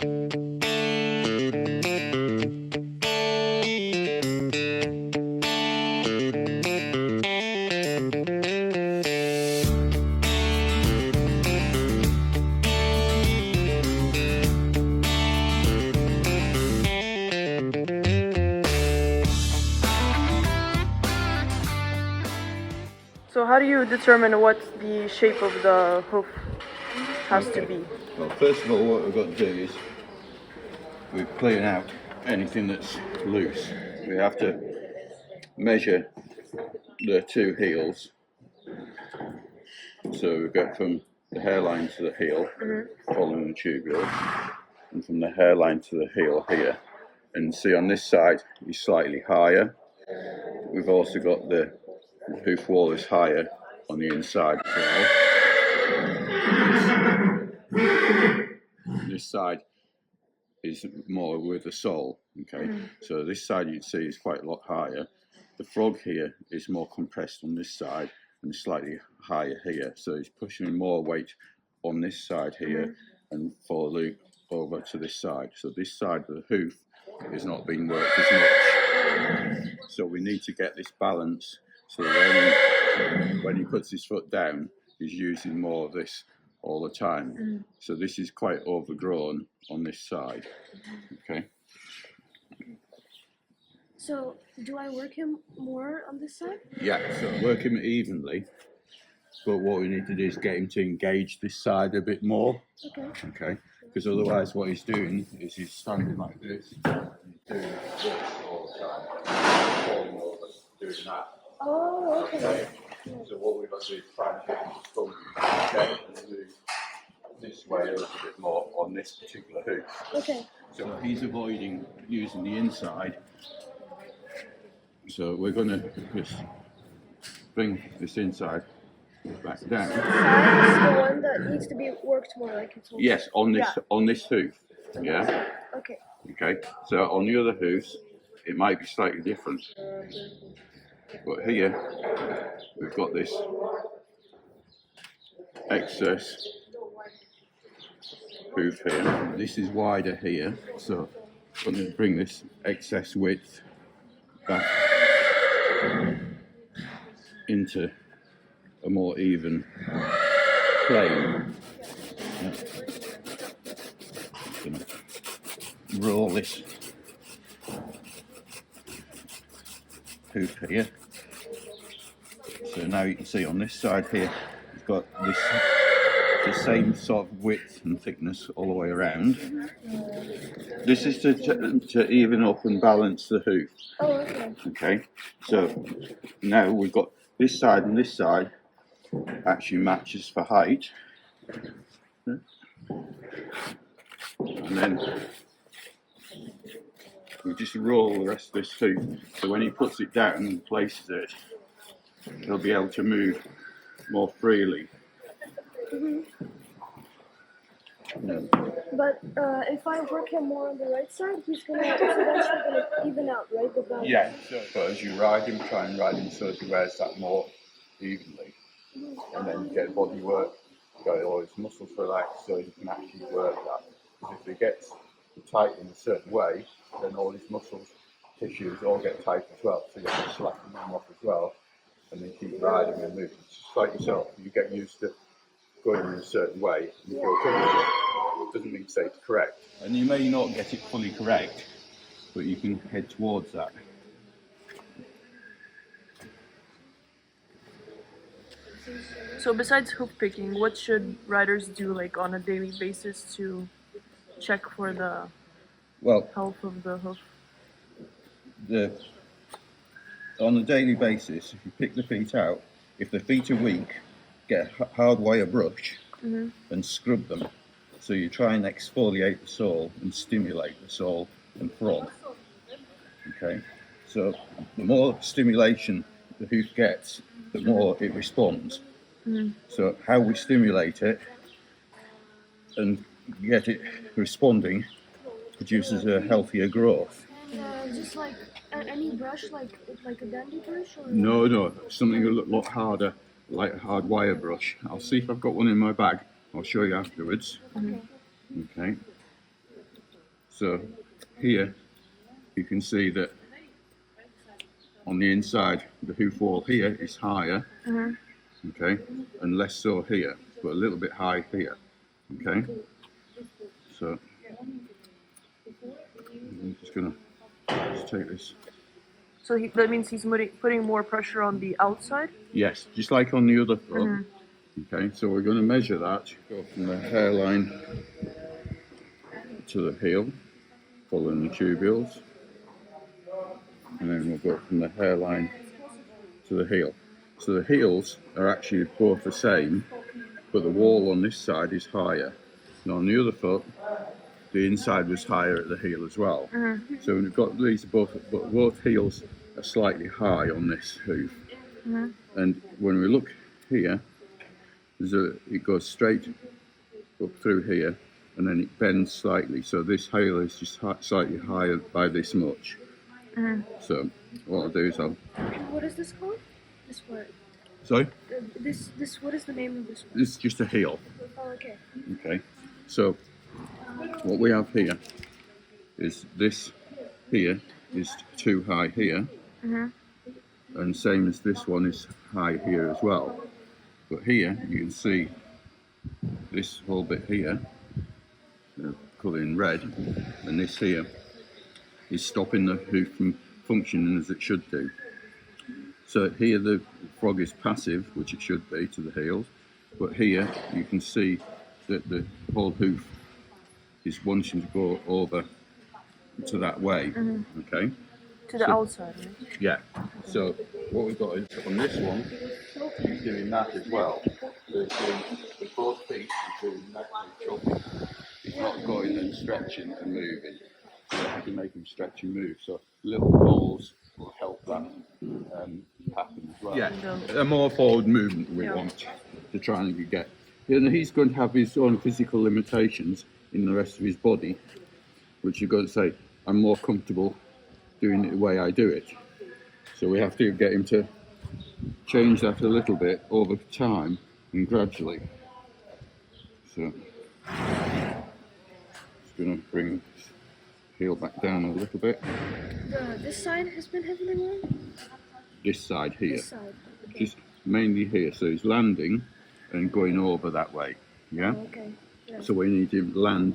So how do you determine what the shape of the hoof has to be? Well, first of all, what we've got to do is we clean out anything that's loose. We have to measure the two heels. So we go from the hairline to the heel, following the tubules, and from the hairline to the heel here. And see on this side is slightly higher. We've also got the hoof wall is higher on the inside as well. This side is more with the sole, okay? So this side you can see is quite a lot higher. The frog here is more compressed on this side and slightly higher here. So it's pushing more weight on this side here and for the loop over to this side. So this side of the hoof is not being worked as much. So we need to get this balance so that when he puts his foot down, he's using more of this all the time. So this is quite overgrown on this side, okay? So do I work him more on this side? Yeah, so work him evenly, but what we need to do is get him to engage this side a bit more. Okay. Because otherwise what he's doing is he's standing like this, and he's doing this all the time, falling over, doing that. Oh, okay. So what we've got to do is try and get him to come and move this way a little bit more on this particular hoop. Okay. So he's avoiding using the inside. So we're going to just bring this inside back down. Side is the one that needs to be worked more, like you told me. Yes, on this hoof. Yeah. Okay. Okay. So on the other hoofs, it might be slightly different. But here we've got this excess hoof here. This is wider here, so I'm going to bring this excess width back into a more even plane. Going to roll this hoof here. So now you can see on this side here, you've got this the same sort of width and thickness all the way around. This is to even up and balance the hoof. Oh, okay. Okay, so now we've got this side and this side actually matches for height. And then we just roll the rest of this hoof, so when he puts it down and places it, he'll be able to move more freely. But if I work him more on the right side, he's eventually gonna even out, right? The balance. Yeah, but as you ride him, try and ride him so he wears that more evenly. And then you get body work, got all his muscles relaxed so you can actually work that. Because if he gets tight in a certain way, then all his muscles, tissues all get tight as well. So you have to slacken them off as well. And then keep riding and moving. Just like yourself, you get used to going in a certain way and you feel comfortable. It doesn't mean to say it's correct. And you may not get it fully correct, but you can head towards that. So besides hoof picking, what should riders do like on a daily basis to check for the health of the hoof? On a daily basis, if you pick the feet out, if the feet are weak, get a hard wire brush and scrub them. So you try and exfoliate the sole and stimulate the sole and frog. Okay, so the more stimulation the hoof gets, the more it responds. So how we stimulate it and get it responding produces a healthier growth. And just like any brush, like a dandy brush? Or? No, something a lot harder, like a hard wire brush. I'll see if I've got one in my bag. I'll show you afterwards. Okay. So here you can see that on the inside, the hoof wall here is higher, okay, and less so here, but a little bit high here, okay. So I'm just gonna take this. So that means he's putting more pressure on the outside? Yes, just like on the other foot. Okay, so we're going to measure that. Go from the hairline to the heel, following the tubules. And then we'll go from the hairline to the heel. So the heels are actually both the same, but the wall on this side is higher. And on the other foot, the inside was higher at the heel as well. So we've got these both heels are slightly high on this hoof. And when we look here, it goes straight up through here, and then it bends slightly. So this heel is just slightly higher by this much. So what I'll do is What is this called? This part. Sorry? This. What is the name of this one? This is just a heel. Oh, okay. Okay. So what we have here is this here is too high here, and same as this one is high here as well. But here you can see this whole bit here, colour in red, and this here is stopping the hoof from functioning as it should do. So here the frog is passive, which it should be, to the heels, but here you can see that the whole hoof is wanting to go over to that way, okay? To the outside, right? Yeah. So what we've got is on this one, he's doing that as well. So he's doing both feet, he's doing that and chopping. He's not going and stretching and moving. So I can make him stretch and move. So little rolls will help that happen as well. Yeah, a more forward movement we want to try and get. And he's going to have his own physical limitations in the rest of his body, which you're going to say, I'm more comfortable doing it the way I do it. So we have to get him to change that a little bit over time and gradually. So just going to bring his heel back down a little bit. This side has been heavily worn? This side here. This side. Okay. Just mainly here. So he's landing and going over that way. Yeah? Oh, okay. Yeah. So we need him to land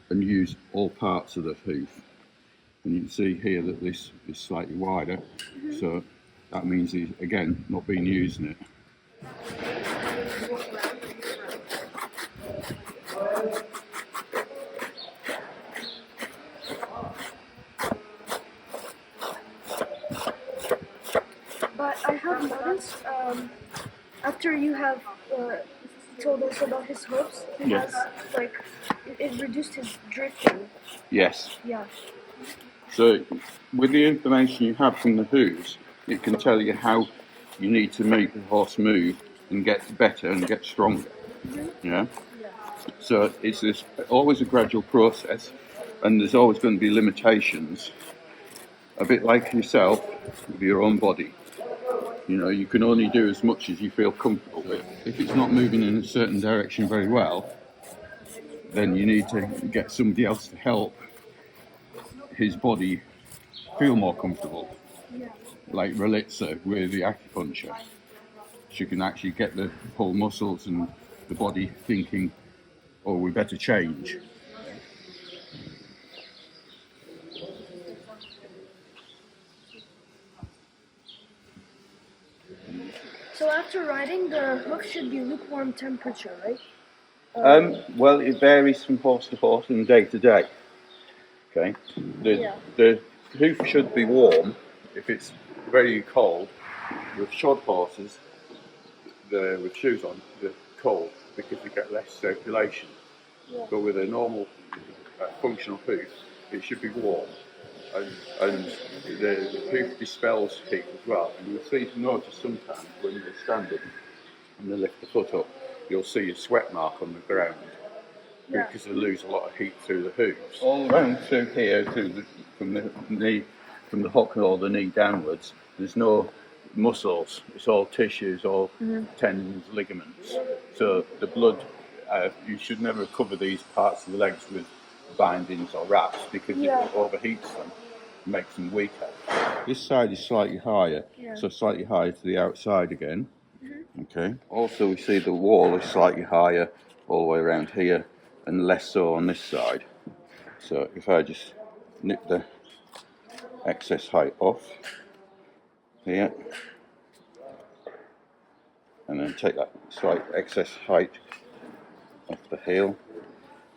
and use all parts of the hoof. And you can see here that this is slightly wider, so that means he's, again, not been using it. But I have noticed, after you have told us about his hooves, he has, like, it reduced his drifting. Yes. Yeah. So with the information you have from the hooves, it can tell you how you need to make the horse move and get better and get stronger. Yeah? So it's always a gradual process, and there's always going to be limitations. A bit like yourself with your own body. You know, you can only do as much as you feel comfortable with. If it's not moving in a certain direction very well, then you need to get somebody else to help his body feel more comfortable, like Relitza with the acupuncture. She can actually get the whole muscles and the body thinking, oh, we better change. So after riding, the hoof should be lukewarm temperature, right? Well, it varies from horse to horse and day to day. Okay, the hoof should be warm. If it's very cold, with shod horses, with shoes on, they're cold because they get less circulation. But with a normal functional hoof, it should be warm, and the hoof dispels heat as well. And you'll notice sometimes when you're standing and they lift the foot up, you'll see a sweat mark on the ground. Because they lose a lot of heat through the hooves. All around through here, from the knee, from the hook or the knee downwards, there's no muscles. It's all tissues, all tendons, ligaments. So the blood, you should never cover these parts of the legs with bindings or wraps because Yeah. it overheats them, makes them weaker. This side is slightly higher, so slightly higher to the outside again. Okay. Also, we see the wall is slightly higher all the way around here and less so on this side. So if I just nip the excess height off here and then take that slight excess height off the heel,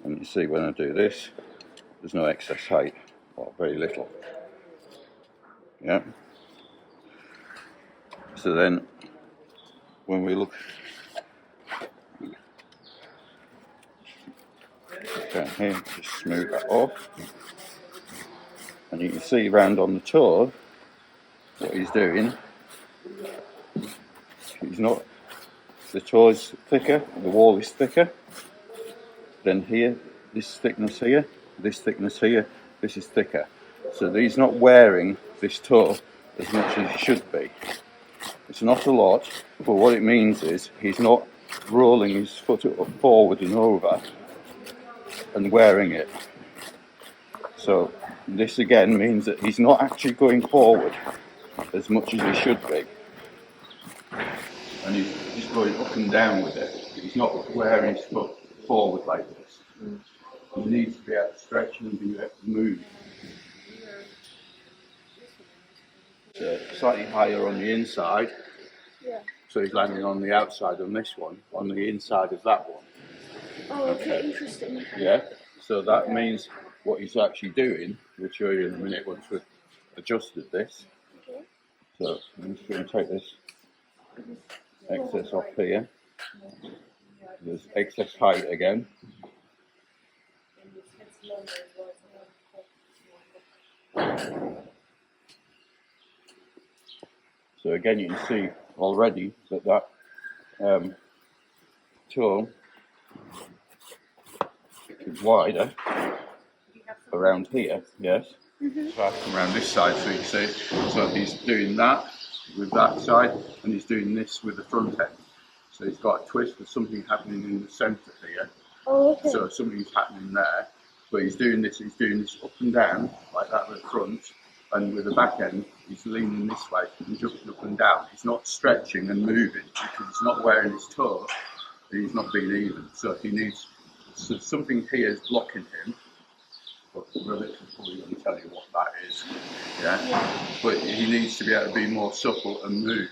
and you see when I do this, there's no excess height, or very little. Yeah. So then when we look down here, just smooth that off, and you can see round on the toe what he's doing. He's not, the toe is thicker, the wall is thicker. Then here, this thickness here, this thickness here, this is thicker. So he's not wearing this toe as much as he should be. It's not a lot, but what it means is he's not rolling his foot up forward and over and wearing it. So this again means that he's not actually going forward as much as he should be. And he's just going up and down with it. He's not wearing his foot forward like this. He needs to be able to stretch and be able to move. So slightly higher on the inside. Yeah. So he's landing on the outside on this one, on the inside of that one. Oh, okay, interesting. Yeah. So that means what he's actually doing, we'll show you in a minute once we've adjusted this. Okay. So I'm just going to take this excess off here. There's excess height again. So again, you can see already that toe is wider around here, yes. So I come around this side so you can see, so he's doing that with that side and he's doing this with the front end. So he's got a twist, there's something happening in the centre here. Oh, okay. So something's happening there, but he's doing this up and down, like that with the front, and with the back end, he's leaning this way and jumping up and down. He's not stretching and moving because he's not wearing his toe, and he's not being even. So he needs, so something here is blocking him, but Robert can probably tell you what that is. Yeah? But he needs to be able to be more supple and move.